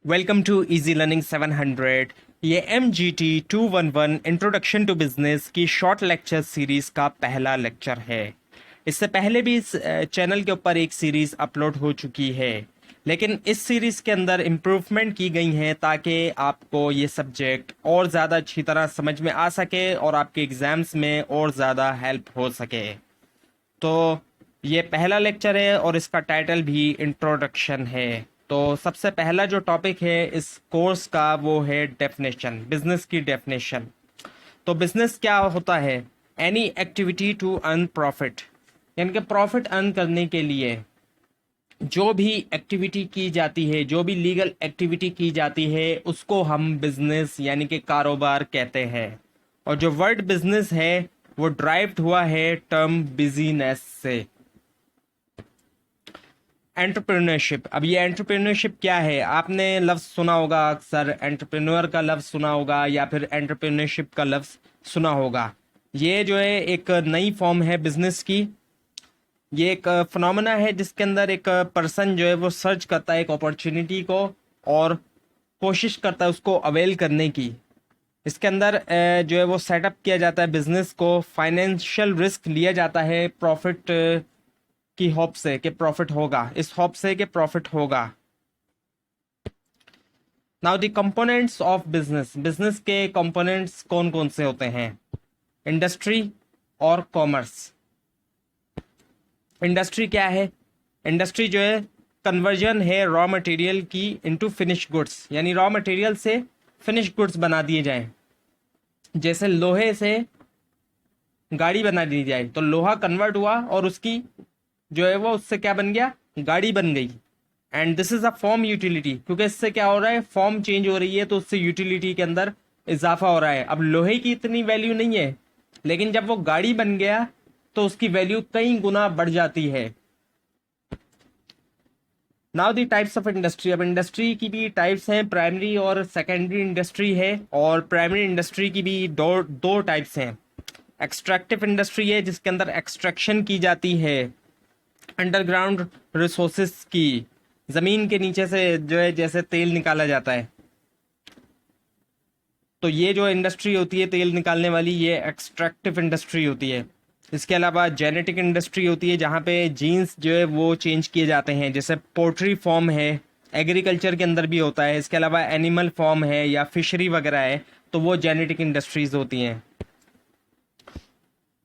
Welcome to easy learning 700। ये MGT 211 introduction to business की short lecture series का पहला लेक्चर है। इससे पहले भी इस चैनल के ऊपर एक सीरीज अपलोड हो चुकी है, लेकिन इस सीरीज के अंदर इम्प्रूवमेंट की गई है ताकि आपको ये सब्जेक्ट और ज़्यादा अच्छी तरह समझ में आ सके और आपके एग्ज़ाम्स में और ज़्यादा हेल्प हो सके। तो ये पहला लेक्चर है और इसका टाइटल भी इंट्रोडक्शन है। तो सबसे पहला जो टॉपिक है इस कोर्स का वो है डेफिनेशन, बिजनेस की डेफिनेशन। तो बिजनेस क्या होता है? Any activity to earn profit, यानी कि प्रॉफिट अर्न करने के लिए जो भी एक्टिविटी की जाती है, जो भी लीगल एक्टिविटी की जाती है, उसको हम बिजनेस यानी कि कारोबार कहते हैं। और जो वर्ड बिजनेस है वो ड्राइव्ड हुआ है टर्म बिजीनेस से। एंटरप्रेन्योरशिप, अब ये एंटरप्रेन्योरशिप क्या है? आपने लफ्ज़ सुना होगा, अक्सर एंटरप्रेन्योर का लफ्ज़ सुना होगा या फिर एंटरप्रेन्योरशिप का लफ्ज़ सुना होगा। ये जो है एक नई फॉर्म है बिजनेस की। ये एक फिनोमेना है जिसके अंदर एक पर्सन जो है वो सर्च करता है एक अपॉर्चुनिटी को और कोशिश करता है उसको अवेल करने की। इसके अंदर जो है वो सेटअप किया जाता है बिजनेस को, फाइनेंशियल रिस्क लिया जाता है प्रॉफिट की होप से कि प्रॉफिट होगा, इस होप से कि प्रॉफिट होगा। Now the components of business, business के कंपोनेंट्स कौन कौन से होते हैं? इंडस्ट्री और कॉमर्स। इंडस्ट्री क्या है? इंडस्ट्री जो है कन्वर्जन है रॉ मटेरियल की इनटू फिनिश गुड्स, यानी रॉ मटेरियल से फिनिश गुड्स बना दिए जाएं। जैसे लोहे से गाड़ी बना दी जाए तो लोहा कन्वर्ट हुआ और उसकी जो है वो उससे क्या बन गया? गाड़ी बन गई। And this is a form utility, क्योंकि इससे क्या हो रहा है? फॉर्म चेंज हो रही है तो उससे यूटिलिटी के अंदर इजाफा हो रहा है। अब लोहे की इतनी वैल्यू नहीं है, लेकिन जब वो गाड़ी बन गया तो उसकी वैल्यू कई गुना बढ़ जाती है। Now the types of industry, अब इंडस्ट्री की भी टाइप्स हैं, प्राइमरी और सेकेंडरी इंडस्ट्री है। और प्राइमरी इंडस्ट्री की भी दो दो टाइप्स हैं। एक्सट्रैक्टिव इंडस्ट्री है जिसके अंदर एक्सट्रैक्शन की जाती है अंडरग्राउंड रिसोर्सेस की, जमीन के नीचे से जो है जैसे तेल निकाला जाता है, तो ये जो इंडस्ट्री होती है तेल निकालने वाली, ये एक्सट्रैक्टिव इंडस्ट्री होती है। इसके अलावा जेनेटिक इंडस्ट्री होती है जहाँ पे जीन्स जो है वो चेंज किए जाते हैं, जैसे पोल्ट्री फॉर्म है, एग्रीकल्चर के अंदर भी होता है। इसके अलावा एनिमल फॉर्म है या फिशरी वगैरह है, तो वो जेनेटिक इंडस्ट्रीज होती हैं।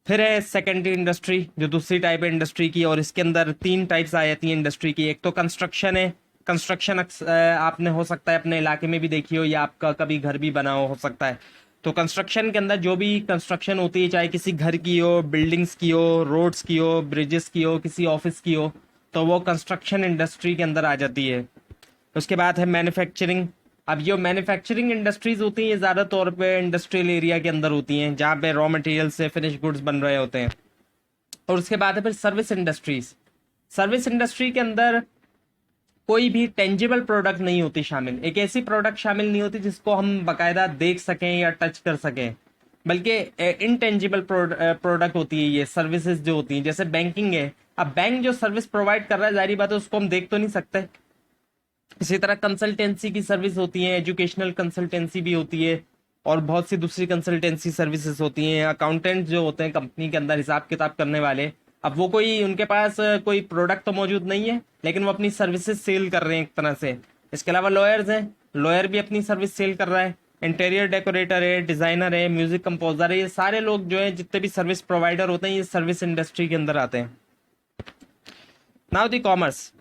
फिर है सेकेंडरी इंडस्ट्री, जो दूसरी टाइप है इंडस्ट्री की, और इसके अंदर तीन टाइप्स आ जाती हैं इंडस्ट्री की। एक तो कंस्ट्रक्शन है। कंस्ट्रक्शन आपने हो सकता है अपने इलाके में भी देखी हो या आपका कभी घर भी बना हो सकता है। तो कंस्ट्रक्शन के अंदर जो भी कंस्ट्रक्शन होती है, चाहे किसी घर की हो, बिल्डिंग्स की हो, रोड्स की हो, ब्रिजेस की हो, किसी ऑफिस की हो, तो वो कंस्ट्रक्शन इंडस्ट्री के अंदर आ जाती है। उसके बाद है मैन्युफैक्चरिंग। अब ये मैन्युफैक्चरिंग इंडस्ट्रीज होती हैं ये ज़्यादा तौर पे इंडस्ट्रियल एरिया के अंदर होती हैं जहाँ पे रॉ मटेरियल से फिनिश गुड्स बन रहे होते हैं। और उसके बाद है फिर सर्विस इंडस्ट्रीज। सर्विस इंडस्ट्री के अंदर कोई भी टेंजिबल प्रोडक्ट नहीं होती शामिल, एक ऐसी प्रोडक्ट शामिल नहीं होती जिसको हम बकायदा देख सकें या टच कर सकें, बल्कि इनटेंजिबल प्रोडक्ट होती है ये सर्विसेज जो होती हैं। जैसे बैंकिंग है, अब बैंक जो सर्विस प्रोवाइड कर रहा है जारी बात है उसको हम देख तो नहीं सकते। इसी तरह कंसल्टेंसी की सर्विस होती है, एजुकेशनल कंसल्टेंसी भी होती है और बहुत सी दूसरी कंसल्टेंसी सर्विसेज होती हैं। अकाउंटेंट जो होते हैं कंपनी के अंदर हिसाब किताब करने वाले, अब वो कोई उनके पास कोई प्रोडक्ट तो मौजूद नहीं है, लेकिन वो अपनी सर्विसेज सेल कर रहे हैं एक तरह से। इसके अलावा लॉयर्स हैं, लॉयर भी अपनी सर्विस सेल कर रहा है। इंटीरियर डेकोरेटर है, डिजाइनर है, म्यूजिक कंपोजर है, ये सारे लोग जो है जितने भी सर्विस प्रोवाइडर होते हैं ये सर्विस इंडस्ट्री के अंदर आते हैं। Now the commerce.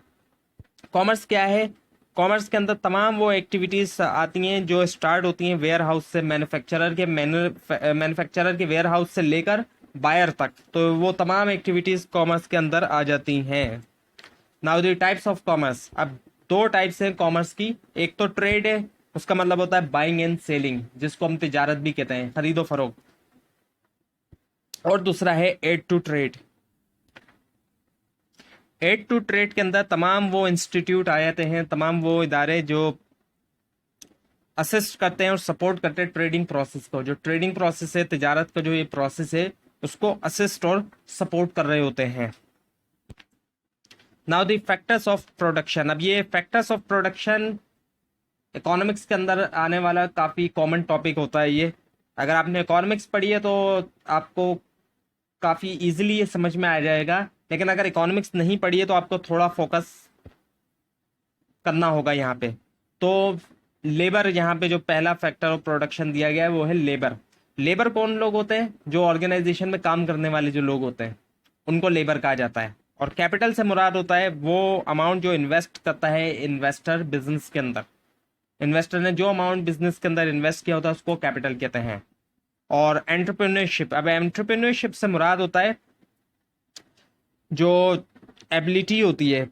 कॉमर्स क्या है? कॉमर्स के अंदर तमाम वो एक्टिविटीज आती हैं जो स्टार्ट होती हैं वेयर हाउस से, मैन्युफैक्चरर के वेयर हाउस से लेकर बायर तक, तो वो तमाम एक्टिविटीज कॉमर्स के अंदर आ जाती हैं। Now the types of commerce, अब दो टाइप्स हैं कॉमर्स की। एक तो ट्रेड है, उसका मतलब होता है बाइंग एंड सेलिंग, जिसको हम तिजारत भी कहते हैं, खरीदो फरोख्त। और दूसरा है aid to trade. Aid to trade के अंदर तमाम वो इंस्टीट्यूट आ जाते हैं, तमाम वो इदारे जो असिस्ट करते हैं और सपोर्ट करते हैं ट्रेडिंग प्रोसेस को। जो ट्रेडिंग प्रोसेस है, तिजारत का जो ये प्रोसेस है, उसको असिस्ट और सपोर्ट कर रहे होते हैं। Now the factors of production, अब ये फैक्टर्स ऑफ प्रोडक्शन इकोनॉमिक्स के अंदर आने वाला काफ़ी कॉमन टॉपिक होता है ये। अगर आपने इकोनॉमिक्स पढ़ी है तो आपको काफ़ी इजीली ये समझ में आ जाएगा, लेकिन अगर इकोनॉमिक्स नहीं पढ़ी है तो आपको थोड़ा फोकस करना होगा यहाँ पे। तो लेबर, यहाँ पे जो पहला फैक्टर ऑफ प्रोडक्शन दिया गया है वो है लेबर। लेबर कौन लोग होते हैं? जो ऑर्गेनाइजेशन में काम करने वाले जो लोग होते हैं उनको लेबर कहा जाता है। और कैपिटल से मुराद होता है वो अमाउंट जो इन्वेस्ट करता है इन्वेस्टर बिजनेस के अंदर। इन्वेस्टर ने जो अमाउंट बिजनेस के अंदर इन्वेस्ट किया होता है उसको कैपिटल कहते हैं। और एंटरप्रेन्योरशिप, अब एंटरप्रेन्योरशिप से मुराद होता है जो एबिलिटी होती है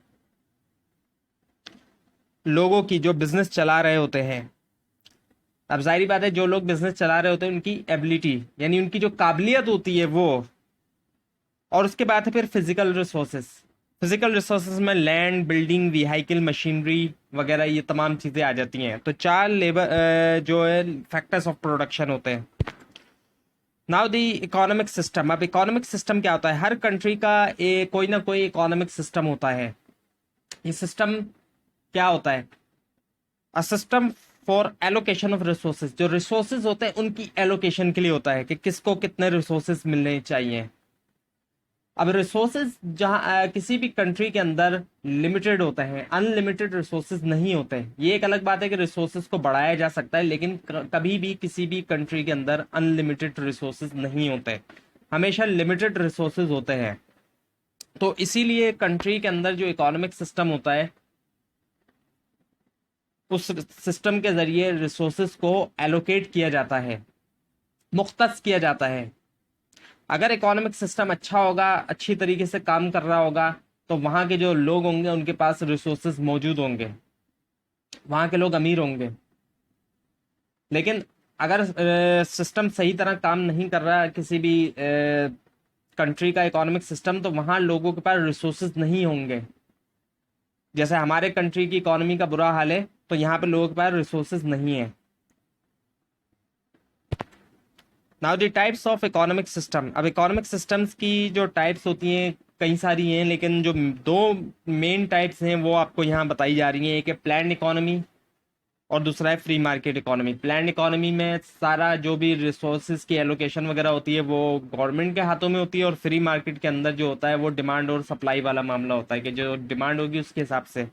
लोगों की जो बिजनेस चला रहे होते हैं। अब जाहिर बात है जो लोग बिजनेस चला रहे होते हैं उनकी एबिलिटी यानी उनकी जो काबिलियत होती है वो। और उसके बाद है फिर फिजिकल रिसोर्सेज। फिजिकल रिसोर्सेज में लैंड, बिल्डिंग, व्हीकल, मशीनरी वगैरह ये तमाम चीज़ें आ जाती हैं। तो 4 लेबर जो है फैक्टर्स ऑफ प्रोडक्शन होते हैं। Now the economic system. अब इकोनॉमिक सिस्टम क्या होता है? हर कंट्री का कोई ना कोई इकोनॉमिक सिस्टम होता है। ये सिस्टम क्या होता है? A system for allocation of resources. जो रिसोर्सेज होते हैं उनकी एलोकेशन के लिए होता है कि किसको कितने रिसोर्सेज मिलने चाहिए। अब रिसोर्सेज जहाँ किसी भी कंट्री के अंदर लिमिटेड होते हैं, अनलिमिटेड रिसोर्सेज नहीं होते हैं। ये एक अलग बात है कि रिसोर्सेज को बढ़ाया जा सकता है, लेकिन कभी भी किसी भी कंट्री के अंदर अनलिमिटेड रिसोर्सेज नहीं होते, हमेशा लिमिटेड रिसोर्सेज होते हैं। तो इसीलिए कंट्री के अंदर जो इकोनॉमिक सिस्टम होता है उस सिस्टम के जरिए रिसोर्सेज को एलोकेट किया जाता है, मुख्तस किया जाता है। अगर इकोनॉमिक सिस्टम अच्छा होगा, अच्छी तरीके से काम कर रहा होगा, तो वहाँ के जो लोग होंगे उनके पास रिसोर्सेज मौजूद होंगे, वहाँ के लोग अमीर होंगे। लेकिन अगर सिस्टम सही तरह काम नहीं कर रहा किसी भी कंट्री का इकोनॉमिक सिस्टम, तो वहाँ लोगों के पास रिसोर्सेज नहीं होंगे। जैसे हमारे कंट्री की इकोनॉमी का बुरा हाल है तो यहाँ पे लोगों के पास रिसोर्सेज नहीं है। Now the types of economic system. अब इकोनॉमिक सिस्टम्स की जो टाइप्स होती हैं कई सारी हैं, लेकिन जो 2 मेन टाइप्स हैं वो आपको यहाँ बताई जा रही हैं। एक है प्लान्ड इकोनॉमी और दूसरा है free market economy. Planned economy में सारा जो भी रिसोर्सेज की एलोकेशन वगैरह होती है वो गवर्नमेंट के हाथों में होती है, और फ्री मार्केट के अंदर जो होता है वो डिमांड और सप्लाई वाला मामला होता है कि जो डिमांड होगी उसके हिसाब से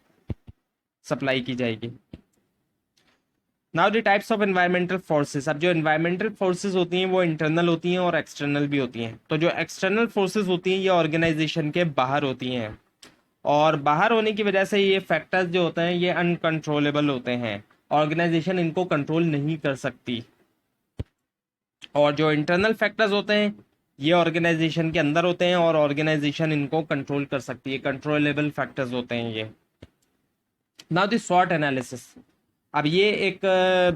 सप्लाई की जाएगी। Now the types of environmental forces. अब जो एनवायरमेंटल फोर्सेस होती हैं वो इंटरनल होती हैं और एक्सटर्नल भी होती हैं। तो जो एक्सटर्नल फोर्सेस होती हैं ये ऑर्गेनाइजेशन के बाहर होती हैं, और बाहर होने की वजह से ये फैक्टर्स जो होते हैं ये अनकंट्रोलेबल होते हैं, ऑर्गेनाइजेशन इनको कंट्रोल नहीं कर सकती। और जो इंटरनल फैक्टर्स होते हैं ये ऑर्गेनाइजेशन के अंदर होते हैं और ऑर्गेनाइजेशन इनको कंट्रोल कर सकती है, कंट्रोलेबल फैक्टर्स होते हैं ये। नाउ द स्वॉट एनालिसिस। अब ये एक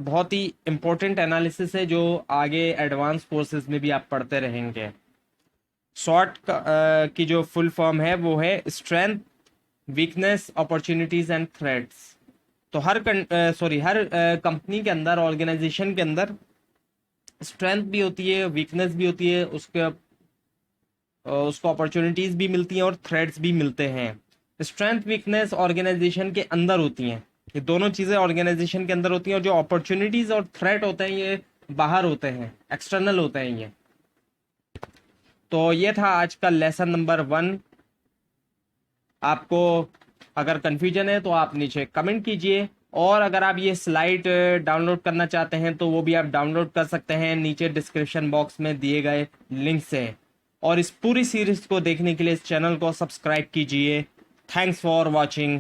बहुत ही इंपॉर्टेंट एनालिसिस है जो आगे एडवांस कोर्सेज में भी आप पढ़ते रहेंगे। स्वॉट की जो फुल फॉर्म है वो है strength, weakness, opportunities and threats. तो हर कंपनी के अंदर, ऑर्गेनाइजेशन के अंदर स्ट्रेंथ भी होती है, वीकनेस भी होती है, उसको अपॉर्चुनिटीज भी मिलती हैं और थ्रेट्स भी मिलते हैं। स्ट्रेंथ, वीकनेस ऑर्गेनाइजेशन के अंदर होती हैं, ये दोनों चीज़ें ऑर्गेनाइजेशन के अंदर होती हैं, और जो अपॉर्चुनिटीज और थ्रेट होते हैं ये बाहर होते हैं, एक्सटर्नल होते हैं ये। तो ये था आज का लेसन नंबर 1। आपको अगर कन्फ्यूजन है तो आप नीचे कमेंट कीजिए, और अगर आप ये स्लाइड डाउनलोड करना चाहते हैं तो वो भी आप डाउनलोड कर सकते हैं नीचे डिस्क्रिप्शन बॉक्स में दिए गए लिंक से। और इस पूरी सीरीज को देखने के लिए इस चैनल को सब्सक्राइब कीजिए। Thanks for watching.